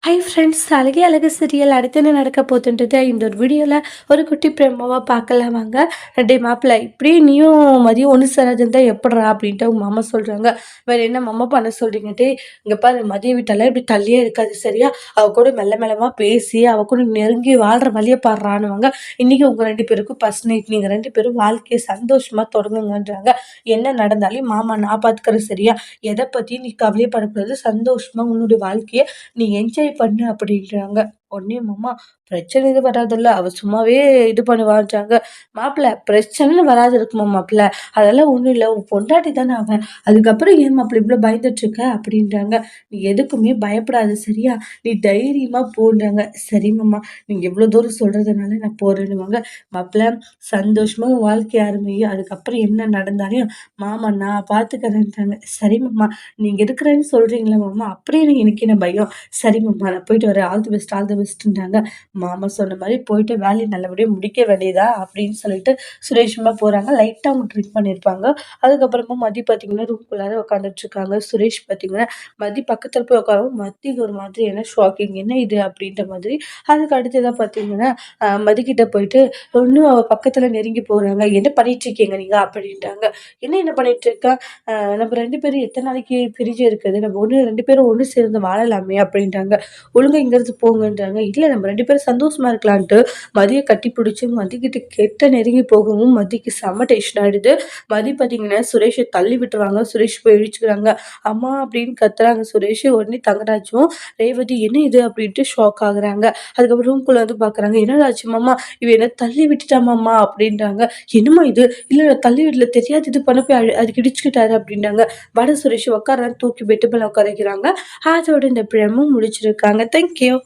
Hi friends, அழகே அழகு serial அடுத்து என்ன நடக்க போகுதுன்றது இந்த ஒரு வீடியோவில் ஒரு குட்டி பிரேமாவாக பார்க்கலாம் வாங்க. டே மாப்பிள்ளை, இப்படியே நீயும் மதியம் ஒன்று சேராதுன்னு தான் எப்படிறா அப்படின்ட்டு அவங்க மாமா சொல்கிறாங்க. வேறு என்ன மாமா பண்ண சொல்கிறீங்கட்டே, இங்கே பாரு மதிய வீட்டெல்லாம் இப்படி தள்ளியே இருக்காது சரியா, அவ கூட மெல்ல மெல்லமாக பேசி அவ கூட நெருங்கி வாழ்கிற வழியை பாடுறானுவாங்க. இன்றைக்கி உங்கள் ரெண்டு பேருக்கும் ஃபர்ஸ்ட் நைட், நீங்கள் ரெண்டு பேரும் வாழ்க்கையை சந்தோஷமாக தொடங்குங்கன்றாங்க. என்ன நடந்தாலும் மாமா நான் பார்த்துக்கிறேன் சரியா, எதை பற்றியும் நீ கவலைப்படக்கூடாது, சந்தோஷமாக உன்னுடைய வாழ்க்கையை நீ என்ஜாய் பண்ணு அப்படின்றாங்க. உடனே மாமா, பிரச்சனை எதுவும் வராதுல்ல, அவ சும்மாவே இது பண்ணுவான்றாங்க. மாப்பிள்ள, பிரச்சனைன்னு வராது இருக்குமா மாப்பிள்ள, அதெல்லாம் ஒன்றும் இல்லை, உன் பொண்டாட்டி தானே அவன், அதுக்கப்புறம் ஏன் மாப்பிள்ள இவ்வளோ பயந்துட்டு இருக்க அப்படின்றாங்க. நீ எதுக்குமே பயப்படாது சரியா, நீ தைரியமா போன்றாங்க. சரி மாமா, நீங்க எவ்வளோ தூரம் சொல்றதுனால நான் போறேன்னுவாங்க. மாப்பிள்ள, சந்தோஷமா உன் வாழ்க்கை ஆரம்பியும், அதுக்கப்புறம் என்ன நடந்தாலும் மாமா நான் பார்த்துக்கிறேன்றாங்க. சரி மாமா, நீங்க இருக்கிறேன்னு சொல்றீங்களா மாமா, அப்படியே எனக்கு என்ன பயம். சரி மாமா, நான் போயிட்டு வரேன், all the best all the பெஸ்ட்ன்றாங்க. மாமா சொன்ன மாதிரி போயிட்டு வேலையை நல்லபடியாக முடிக்க வேண்டியதா அப்படின்னு சொல்லிட்டு சுரேஷமா போகிறாங்க. லைட்டாக அவங்க ட்ரிக் பண்ணியிருப்பாங்க. அதுக்கப்புறமா மதி பார்த்தீங்கன்னா ரூம்குள்ளார உட்காந்துட்டு இருக்காங்க. சுரேஷ் பார்த்தீங்கன்னா மதி பக்கத்தில் போய் உட்காரவும் மதிக்கு ஒரு மாதிரி என்ன ஷாக்கிங், என்ன இது அப்படின்ற மாதிரி. அதுக்கு அடுத்ததான் பார்த்தீங்கன்னா மதிக்கிட்ட போயிட்டு ஒன்றும் அவள் பக்கத்தில் நெருங்கி போகிறாங்க. என்ன பண்ணிட்டு இருக்கீங்க நீங்கள் அப்படின்ட்டாங்க. என்ன பண்ணிட்டு இருக்கா, நம்ம ரெண்டு பேரும் எத்தனை நாளைக்கு பிரிஞ்சு இருக்குது, நம்ம ரெண்டு பேரும் ஒன்று சேர்ந்து வாழலாமே அப்படின்ட்டாங்க. ஒழுங்கா இங்கிருந்து போங்கன்றாங்க. இல்லை, நம்ம ரெண்டு பேரும் சந்தோஷமா இருக்கலான்ட்டு மதியை கட்டி பிடிச்சி மதிக்கிட்ட கெட்ட நெருங்கி போகவும் மதிக்கு செம்ம டென்ஷன் ஆயிடுது. மதி பார்த்தீங்கன்னா சுரேஷை தள்ளி விட்டுருவாங்க. சுரேஷ் போய் இழிச்சுக்கிறாங்க. அம்மா அப்படின்னு கத்துறாங்க சுரேஷ். உடனே தங்கராஜும் ரேவதி என்ன இது அப்படின்ட்டு ஷாக் ஆகுறாங்க. அதுக்கப்புறம் ரூம்குள்ள வந்து பார்க்குறாங்க. என்னடாச்சு மாமா, இவ என்ன தள்ளி விட்டுட்டாமாம்மா அப்படின்றாங்க. என்னம்மா இது, இல்லை தள்ளி விடல, தெரியாது இது பண்ண போய் அதுக்கு இடிச்சுக்கிட்டாரு அப்படின்றாங்க. வட சுரேஷ் உட்கார தூக்கி பெட்டு மேலே உட்கார வைக்கிறாங்க. அதோட இந்த பிரமும் முடிச்சிருக்காங்க. தேங்க்யூ.